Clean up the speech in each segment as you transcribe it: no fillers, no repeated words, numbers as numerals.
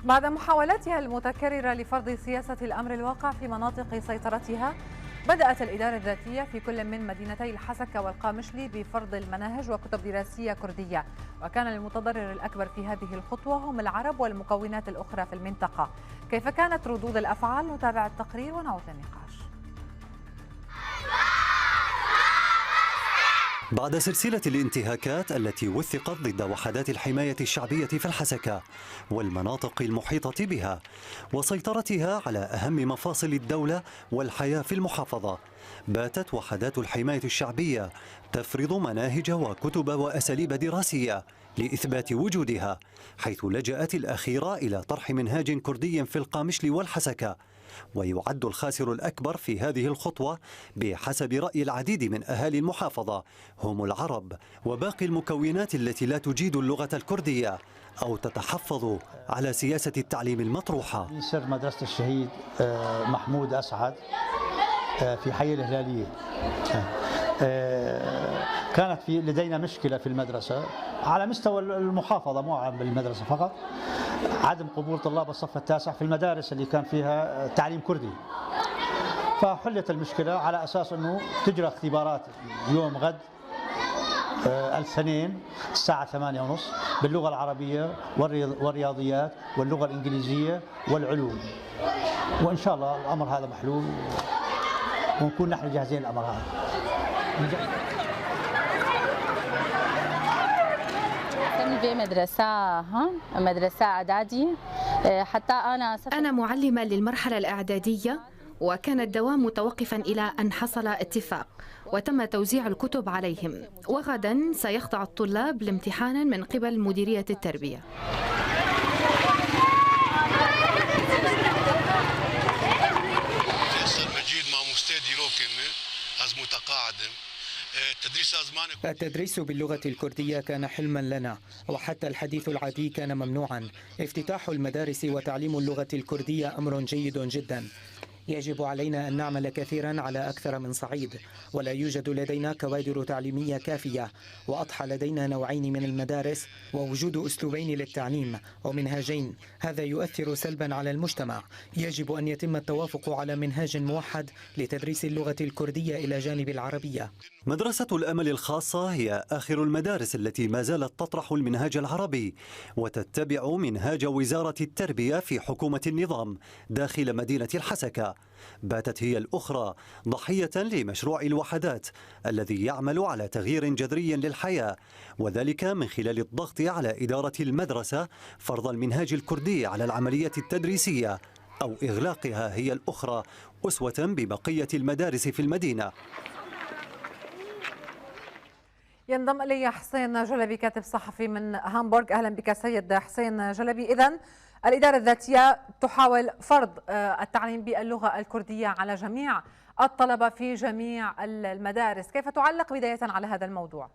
بعد محاولاتها المتكررة لفرض سياسة الأمر الواقع في مناطق سيطرتها، بدأت الإدارة الذاتية في كل من مدينتي الحسكة والقامشلي بفرض المناهج وكتب دراسية كردية، وكان المتضرر الأكبر في هذه الخطوة هم العرب والمكونات الأخرى في المنطقة. كيف كانت ردود الأفعال؟ نتابع التقرير ونعود للنقاش. بعد سلسلة الانتهاكات التي وثقت ضد وحدات الحماية الشعبية في الحسكة والمناطق المحيطة بها وسيطرتها على أهم مفاصل الدولة والحياة في المحافظة، باتت وحدات الحماية الشعبية تفرض مناهج وكتب وأساليب دراسية لإثبات وجودها، حيث لجأت الأخيرة إلى طرح منهاج كردي في القامشلي والحسكة. ويعد الخاسر الأكبر في هذه الخطوة بحسب رأي العديد من أهالي المحافظة هم العرب وباقي المكونات التي لا تجيد اللغة الكردية أو تتحفظ على سياسة التعليم المطروحة. سر مدرسة الشهيد محمود أسعد في حي الهلالية، كانت لدينا مشكلة في المدرسة على مستوى المحافظة، مو عام بالمدرسة فقط، عدم قبول طلاب الصف التاسع في المدارس اللي كان فيها تعليم كردي. فحلت المشكلة على أساس أنه تجرى اختبارات يوم غد السنين الساعة 8:30 باللغة العربية والرياضيات واللغة الإنجليزية والعلوم، وإن شاء الله الأمر هذا محلول ونكون نحن جاهزين الأمر هذا. في مدرسة إعدادي، حتى أنا معلمة للمرحلة الإعدادية، وكان الدوام متوقفا إلى أن حصل اتفاق وتم توزيع الكتب عليهم، وغدا سيخضع الطلاب لامتحان من قبل مديرية التربية. التدريس باللغة الكردية كان حلما لنا، وحتى الحديث العادي كان ممنوعا. افتتاح المدارس وتعليم اللغة الكردية أمر جيد جدا. يجب علينا أن نعمل كثيرا على أكثر من صعيد، ولا يوجد لدينا كوادر تعليمية كافية، وأضحى لدينا نوعين من المدارس ووجود أسلوبين للتعليم ومنهاجين، هذا يؤثر سلبا على المجتمع. يجب أن يتم التوافق على منهاج موحد لتدريس اللغة الكردية إلى جانب العربية. مدرسة الأمل الخاصة هي آخر المدارس التي ما زالت تطرح المنهاج العربي وتتبع منهاج وزارة التربية في حكومة النظام داخل مدينة الحسكة. باتت هي الأخرى ضحية لمشروع الوحدات الذي يعمل على تغيير جذري للحياة، وذلك من خلال الضغط على إدارة المدرسة فرض المنهاج الكردي على العملية التدريسية أو إغلاقها هي الأخرى أسوة ببقية المدارس في المدينة. ينضم إلي حسين جلبي كاتب صحفي من هامبورغ. أهلا بك سيد حسين جلبي. إذن الإدارة الذاتية تحاول فرض التعليم باللغة الكردية على جميع الطلبة في جميع المدارس، كيف تعلق بداية على هذا الموضوع؟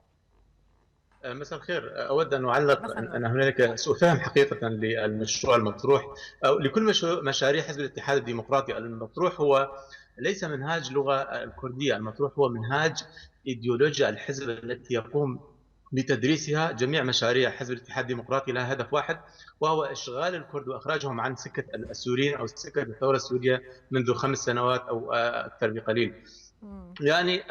مساء الخير. أود أن أعلق أن هنالك سوء فهم حقيقة للمشروع المطروح أو لكل مشاريع حزب الاتحاد الديمقراطي. المطروح هو ليس منهاج لغة الكردية، المطروح هو منهاج إيديولوجيا الحزب التي يقوم بتدريسها جميع مشاريع حزب الاتحاد الديمقراطي لها هدف واحد، وهو إشغال الكرد وإخراجهم عن سكة السوريين أو سكة الثورة السورية منذ 5 سنوات أو أكثر بقليل. يعني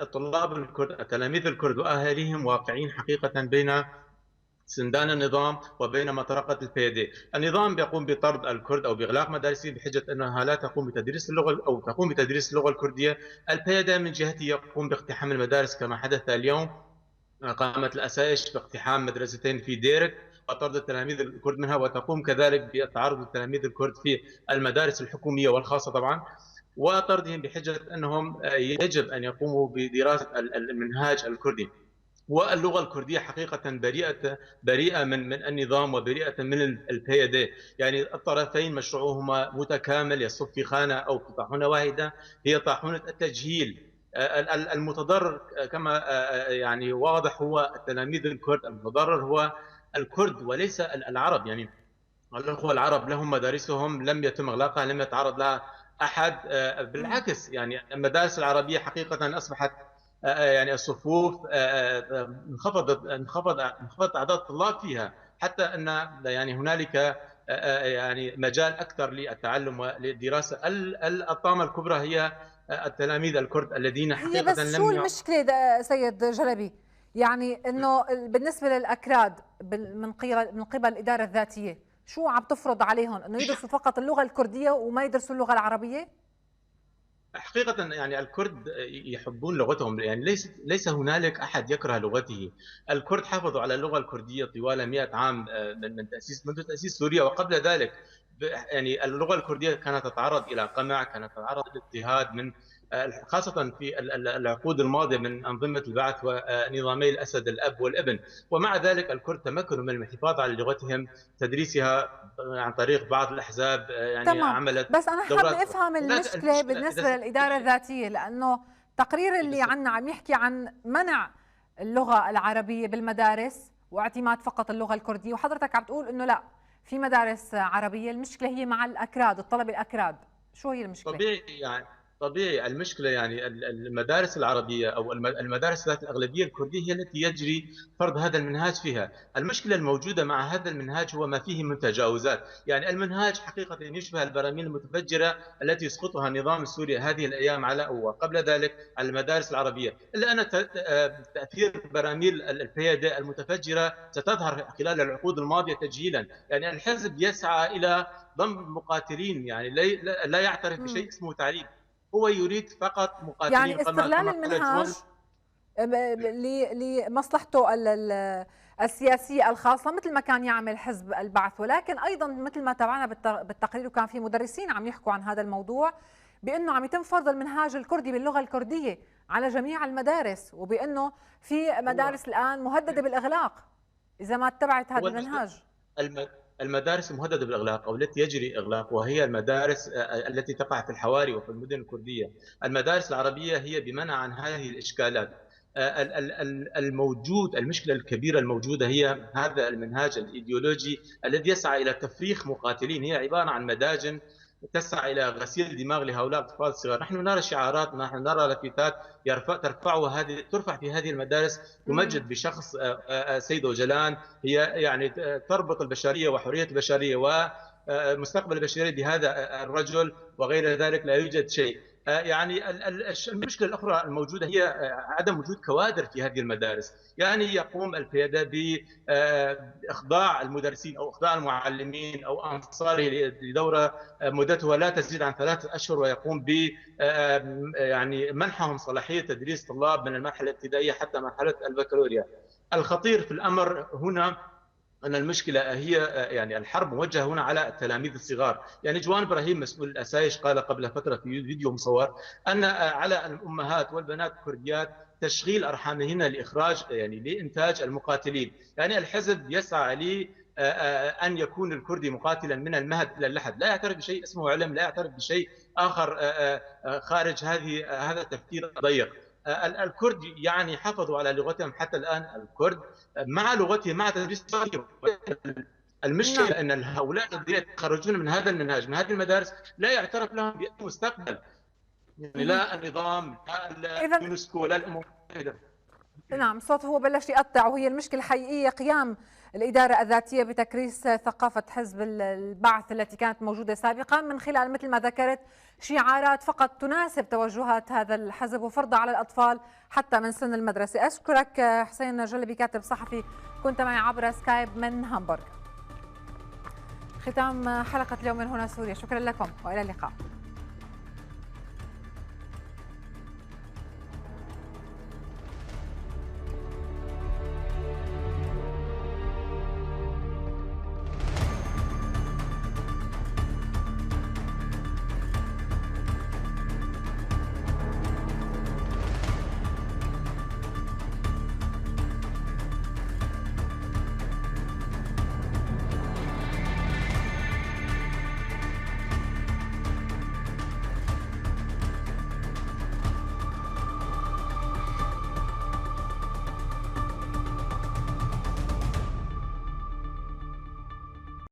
الطلاب الكرد، التلاميذ الكرد وأهاليهم واقعين حقيقة بين سندان النظام وبين مطرقة البيدي. النظام يقوم بطرد الكرد أو بإغلاق مدارسهم بحجة أنها لا تقوم بتدريس اللغة أو تقوم بتدريس اللغة الكردية. البيدي من جهته يقوم باقتحام المدارس كما حدث اليوم. قامت الأسايش باقتحام مدرستين في ديرك وطرد التلاميذ الكرد منها، وتقوم كذلك بتعرض التلاميذ الكرد في المدارس الحكومية والخاصة طبعا، وطردهم بحجة أنهم يجب أن يقوموا بدراسة المنهاج الكردي. واللغة الكردية حقيقة بريئة من النظام وبريئة من البيدي. يعني الطرفين مشروعهما متكامل يصف في خانة أو في طاحونة واحدة، هي طاحونة التجهيل. المتضرر كما يعني واضح هو التلاميذ الكرد، المتضرر هو الكرد وليس العرب. يعني الأخوة العرب لهم مدارسهم لم يتم إغلاقها، لم يتعرض لها أحد، بالعكس يعني المدارس العربية حقيقة أصبحت يعني الصفوف انخفضت أعداد الطلاب فيها، حتى أن يعني هنالك يعني مجال اكثر للتعلم وللدراسه. الطامه الكبرى هي التلاميذ الكرد الذين حقيقه هي بس شو المشكله سيد جلبي؟ يعني انه بالنسبه للاكراد من قبل الاداره الذاتيه شو عم تفرض عليهم؟ انه يدرسوا فقط اللغه الكرديه وما يدرسوا اللغه العربيه؟ حقيقة يعني الكرد يحبون لغتهم، يعني ليس هنالك أحد يكره لغته. الكرد حافظوا على اللغة الكردية طوال 100 عام منذ تأسيس سوريا، وقبل ذلك يعني اللغة الكردية كانت تتعرض إلى قمع، كانت تتعرض للاضطهاد من خاصة في العقود الماضية من أنظمة البعث ونظامي الأسد الأب والابن. ومع ذلك الكرد تمكنوا من الحفاظ على لغتهم، تدريسها عن طريق بعض الأحزاب يعني تمام. عملت. بس أنا حابة أفهم المشكلة بالنسبة للإدارة الذاتية، لأنه التقرير اللي عنا عم يحكي عن منع اللغة العربية بالمدارس واعتماد فقط اللغة الكردية، وحضرتك عم تقول إنه لا، في مدارس عربية. المشكلة هي مع الأكراد، الطلبة الأكراد. شو هي المشكلة؟ طبيعي المشكلة يعني المدارس العربية أو المدارس ذات الأغلبية الكردية هي التي يجري فرض هذا المنهاج فيها. المشكلة الموجودة مع هذا المنهاج هو ما فيه من تجاوزات. يعني المنهاج حقيقة يشبه البراميل المتفجرة التي يسقطها النظام السوري هذه الأيام على وقبل ذلك على المدارس العربية، إلا أن تأثير براميل الفيادة المتفجرة ستظهر خلال العقود الماضية تجهيلا. يعني الحزب يسعى إلى ضم مقاتلين، يعني لا يعترف بشيء اسمه تعريب، هو يريد فقط مقاتلين. يعني استغلال المنهاج لمصلحته السياسية الخاصة مثل ما كان يعمل حزب البعث، ولكن أيضا مثل ما تابعنا بالتقرير وكان في مدرسين عم يحكوا عن هذا الموضوع، بأنه عم يتم فرض المنهاج الكردي باللغة الكردية على جميع المدارس، وبأنه في مدارس الآن مهددة بالإغلاق إذا ما اتبعت هذا المنهاج. المدارس المهددة بالإغلاق أو التي يجري إغلاق وهي المدارس التي تقع في الحواري وفي المدن الكردية. المدارس العربية هي بمنع عن هذه الإشكالات. الموجود، المشكلة الكبيرة الموجودة هي هذا المنهاج الإيديولوجي الذي يسعى إلى تفريخ مقاتلين. هي عبارة عن مداجن تسعى إلى غسيل دماغ لهؤلاء الأطفال الصغار. نحن نرى شعارات، نحن نرى لافتات ترفع في هذه المدارس تمجد بشخص سيد أوجلان، هي يعني تربط البشرية وحرية البشرية ومستقبل البشرية بهذا الرجل وغير ذلك. لا يوجد شيء. يعني المشكلة الأخرى الموجودة هي عدم وجود كوادر في هذه المدارس. يعني يقوم القيادة بإخضاع المدرسين أو إخضاع المعلمين أو أنصاره لدورة مدتها لا تزيد عن 3 أشهر، ويقوم ب يعني منحهم صلاحية تدريس طلاب من المرحلة الابتدائية حتى مرحلة البكالوريا. الخطير في الأمر هنا أن المشكلة هي يعني الحرب موجهة هنا على التلاميذ الصغار. يعني جوان إبراهيم مسؤول الأسايش قال قبل فترة في فيديو مصور أن على الأمهات والبنات الكرديات تشغيل أرحامهن لإخراج يعني لإنتاج المقاتلين. يعني الحزب يسعى أن يكون الكردي مقاتلا من المهد إلى اللحد، لا يعترف بشيء اسمه علم، لا يعترف بشيء آخر خارج هذا التفكير الضيق. الكرد يعني حافظوا على لغتهم حتى الآن. الكرد مع لغتهم مع تدريس لغتهم. المشكلة أن هؤلاء الذين يتخرجون من هذا المنهاج من هذه المدارس لا يعترف لهم بأي مستقبل، يعني لا النظام لا اليونسكو لا الأمم المتحدة. نعم، صوت هو بلش يقطع، وهي المشكلة الحقيقية قيام الإدارة الذاتية بتكريس ثقافة حزب البعث التي كانت موجودة سابقا من خلال مثل ما ذكرت شعارات فقط تناسب توجهات هذا الحزب وفرضها على الأطفال حتى من سن المدرسة. أشكرك حسين جلبي، كاتب صحفي، كنت معي عبر سكايب من هامبورغ. ختام حلقة اليوم من هنا سوريا، شكرا لكم وإلى اللقاء.